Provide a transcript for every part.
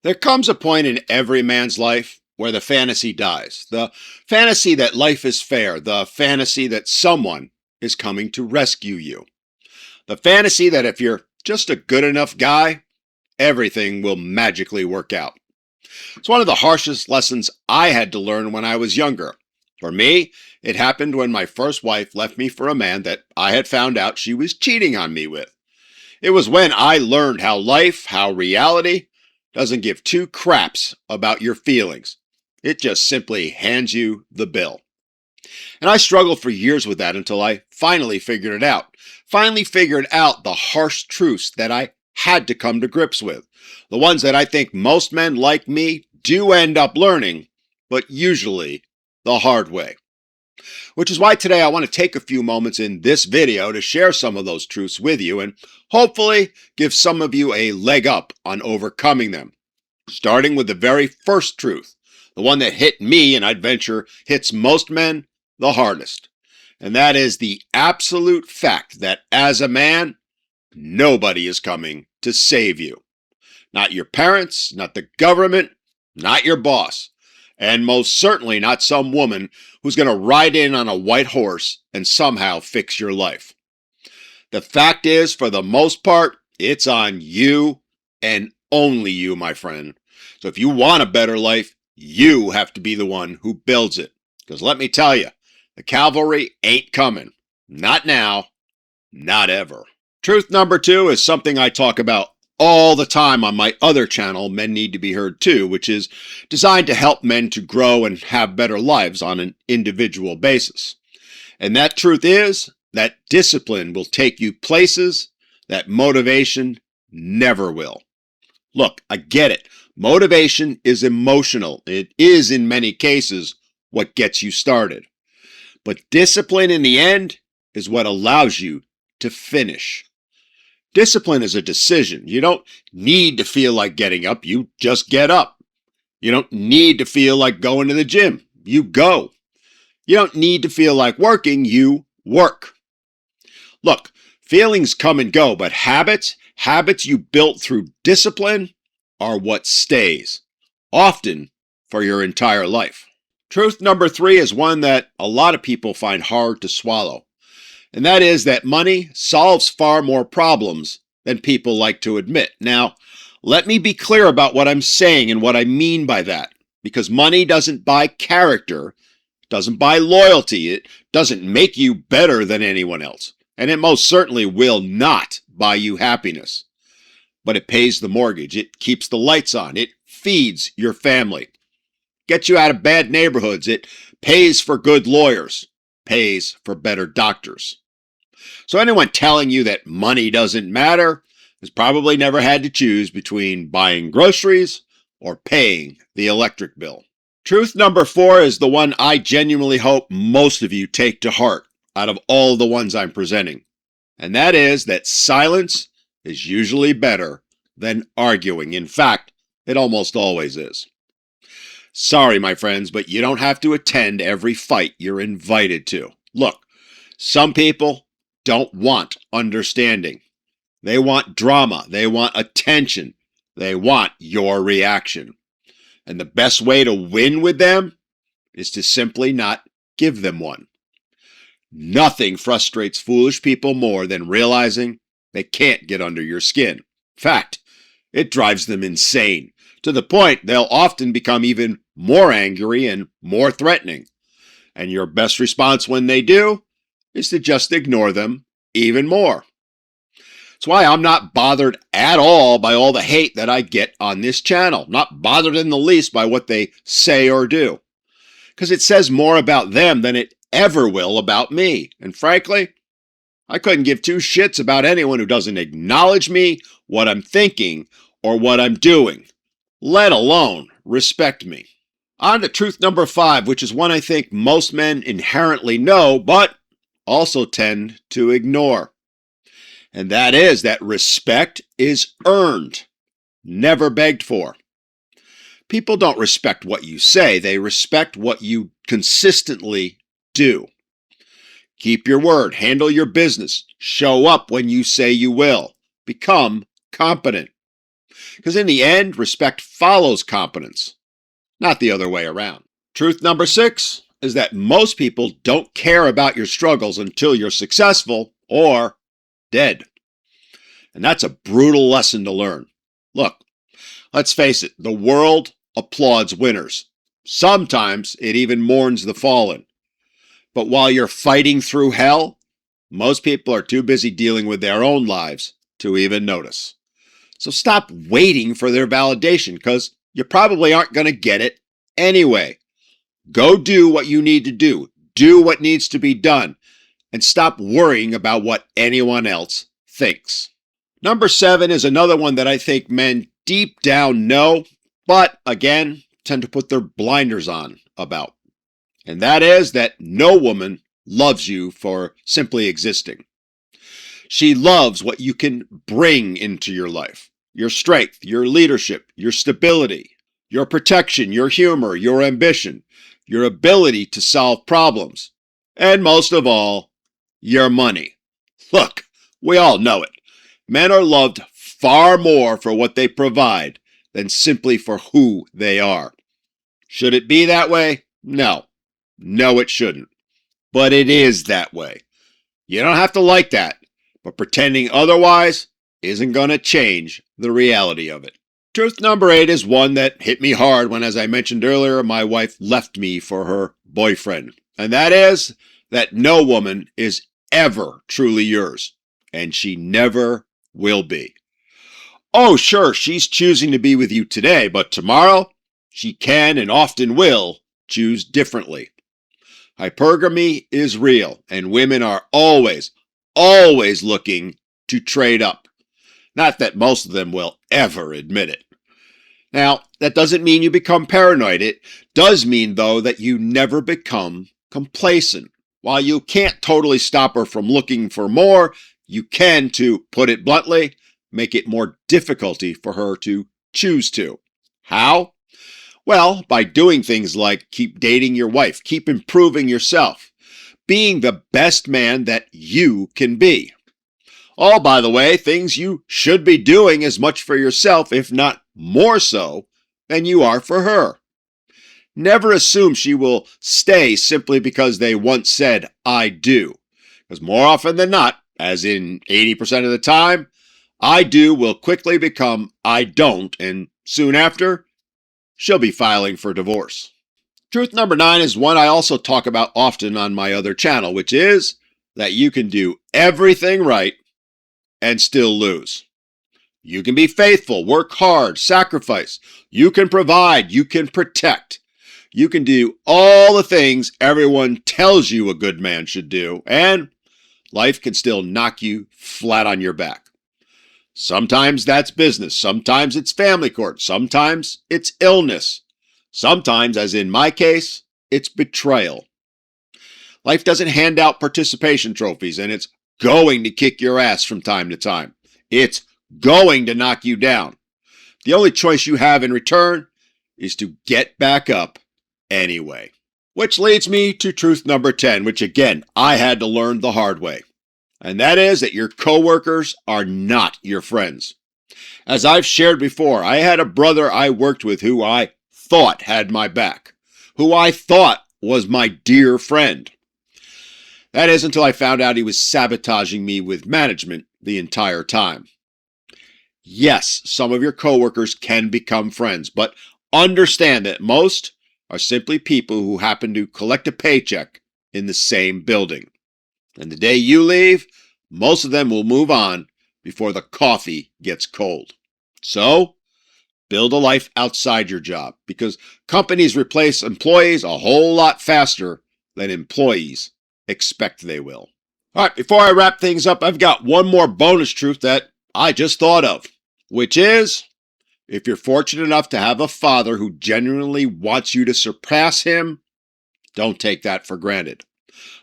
There comes a point in every man's life where the fantasy dies. The fantasy that life is fair, the fantasy that someone is coming to rescue you. The fantasy that if you're just a good enough guy, everything will magically work out. It's one of the harshest lessons I had to learn when I was younger. For me, it happened when my first wife left me for a man that I had found out she was cheating on me with. It was when I learned how life, how reality, doesn't give two craps about your feelings. It just simply hands you the bill. And I struggled for years with that until I finally figured it out. Finally figured out the harsh truths that I had to come to grips with. The ones that I think most men like me do end up learning, but usually the hard way. Which is why today I want to take a few moments in this video to share some of those truths with you and hopefully give some of you a leg up on overcoming them. Starting with the very first truth, the one that hit me and I'd venture hits most men the hardest. And that is the absolute fact that as a man, nobody is coming to save you. Not your parents, not the government, not your boss. And most certainly not some woman who's going to ride in on a white horse and somehow fix your life. The fact is, for the most part, it's on you and only you, my friend. So if you want a better life, you have to be the one who builds it. Because let me tell you, the cavalry ain't coming. Not now, not ever. Truth number 2 is something I talk about all the time on my other channel, Men Need to Be Heard Too, which is designed to help men to grow and have better lives on an individual basis. And that truth is that discipline will take you places that motivation never will. Look, I get it. Motivation is emotional. It is, in many cases, what gets you started. But discipline in the end is what allows you to finish. Discipline is a decision. You don't need to feel like getting up. You just get up. You don't need to feel like going to the gym. You go. You don't need to feel like working. You work. Look, feelings come and go, but habits you built through discipline are what stays, often for your entire life. Truth number 3 is one that a lot of people find hard to swallow. And that is that money solves far more problems than people like to admit. Now, let me be clear about what I'm saying and what I mean by that. Because money doesn't buy character, doesn't buy loyalty, it doesn't make you better than anyone else. And it most certainly will not buy you happiness. But it pays the mortgage, it keeps the lights on, it feeds your family, gets you out of bad neighborhoods, it pays for good lawyers, pays for better doctors. So anyone telling you that money doesn't matter has probably never had to choose between buying groceries or paying the electric bill. Truth number 4 is the one I genuinely hope most of you take to heart out of all the ones I'm presenting. And that is that silence is usually better than arguing. In fact, it almost always is. Sorry, my friends, but you don't have to attend every fight you're invited to. Look, some people don't want understanding. They want drama. They want attention. They want your reaction. And the best way to win with them is to simply not give them one. Nothing frustrates foolish people more than realizing they can't get under your skin. In fact, it drives them insane, to the point they'll often become even more angry and more threatening. And your best response when they do is to just ignore them even more. That's why I'm not bothered at all by all the hate that I get on this channel. Not bothered in the least by what they say or do. Because it says more about them than it ever will about me. And frankly, I couldn't give two shits about anyone who doesn't acknowledge me, what I'm thinking, or what I'm doing, let alone respect me. On to truth number 5, which is one I think most men inherently know, but also tend to ignore. And that is that respect is earned, never begged for. People don't respect what you say, they respect what you consistently do. Keep your word, handle your business, show up when you say you will, become competent. Because in the end, respect follows competence, not the other way around. Truth number 6 is that most people don't care about your struggles until you're successful or dead. And that's a brutal lesson to learn. Look, let's face it, the world applauds winners. Sometimes it even mourns the fallen. But while you're fighting through hell, most people are too busy dealing with their own lives to even notice. So stop waiting for their validation, because you probably aren't going to get it anyway. Go do what you need to do. Do what needs to be done. And stop worrying about what anyone else thinks. Number 7 is another one that I think men deep down know, but again, tend to put their blinders on about. And that is that no woman loves you for simply existing. She loves what you can bring into your life. Your strength, your leadership, your stability, your protection, your humor, your ambition, your ability to solve problems, and most of all, your money. Look, we all know it. Men are loved far more for what they provide than simply for who they are. Should it be that way? No. No, it shouldn't. But it is that way. You don't have to like that, but pretending otherwise isn't going to change the reality of it. Truth number 8 is one that hit me hard when, as I mentioned earlier, my wife left me for her boyfriend. And that is that no woman is ever truly yours, and she never will be. Oh, sure, she's choosing to be with you today, but tomorrow she can and often will choose differently. Hypergamy is real, and women are always looking to trade up. Not that most of them will ever admit it. Now, that doesn't mean you become paranoid. It does mean, though, that you never become complacent. While you can't totally stop her from looking for more, you can, to put it bluntly, make it more difficult for her to choose to. How? Well, by doing things like keep dating your wife, keep improving yourself, being the best man that you can be. All, by the way, things you should be doing as much for yourself, if not more so, than you are for her. Never assume she will stay simply because they once said, "I do." Because more often than not, as in 80% of the time, "I do" will quickly become "I don't," and soon after, she'll be filing for divorce. Truth number 9 is one I also talk about often on my other channel, which is that you can do everything right and still lose. You can be faithful, work hard, sacrifice. You can provide, you can protect. You can do all the things everyone tells you a good man should do, and life can still knock you flat on your back. Sometimes that's business. Sometimes it's family court. Sometimes it's illness. Sometimes, as in my case, it's betrayal. Life doesn't hand out participation trophies, and it's going to kick your ass from time to time. It's going to knock you down. The only choice you have in return is to get back up anyway. Which leads me to truth number 10, which again, I had to learn the hard way. And that is that your coworkers are not your friends. As I've shared before, I had a brother I worked with who I thought had my back, who I thought was my dear friend. That is until I found out he was sabotaging me with management the entire time. Yes, some of your coworkers can become friends, but understand that most are simply people who happen to collect a paycheck in the same building. And the day you leave, most of them will move on before the coffee gets cold. So, build a life outside your job, because companies replace employees a whole lot faster than employees expect they will. All right, before I wrap things up, I've got one more bonus truth that I just thought of, which is, if you're fortunate enough to have a father who genuinely wants you to surpass him, don't take that for granted.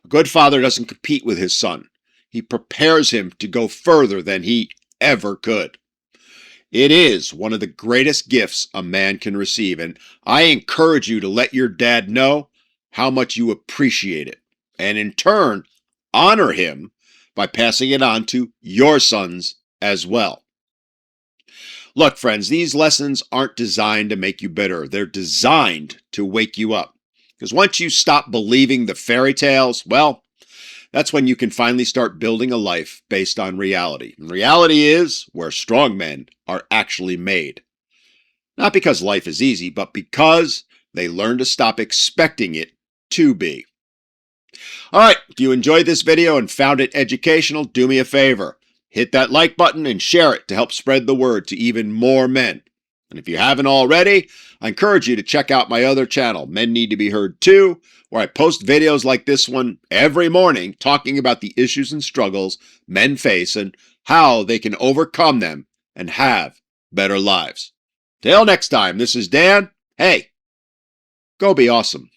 A good father doesn't compete with his son. He prepares him to go further than he ever could. It is one of the greatest gifts a man can receive, and I encourage you to let your dad know how much you appreciate it, and in turn, honor him by passing it on to your sons as well. Look, friends, these lessons aren't designed to make you bitter. They're designed to wake you up. Because once you stop believing the fairy tales, well, that's when you can finally start building a life based on reality. And reality is where strong men are actually made. Not because life is easy, but because they learn to stop expecting it to be. All right, if you enjoyed this video and found it educational, do me a favor. Hit that like button and share it to help spread the word to even more men. And if you haven't already, I encourage you to check out my other channel, Men Need to Be Heard Too, where I post videos like this one every morning talking about the issues and struggles men face and how they can overcome them and have better lives. Till next time, this is Dan. Hey, go be awesome.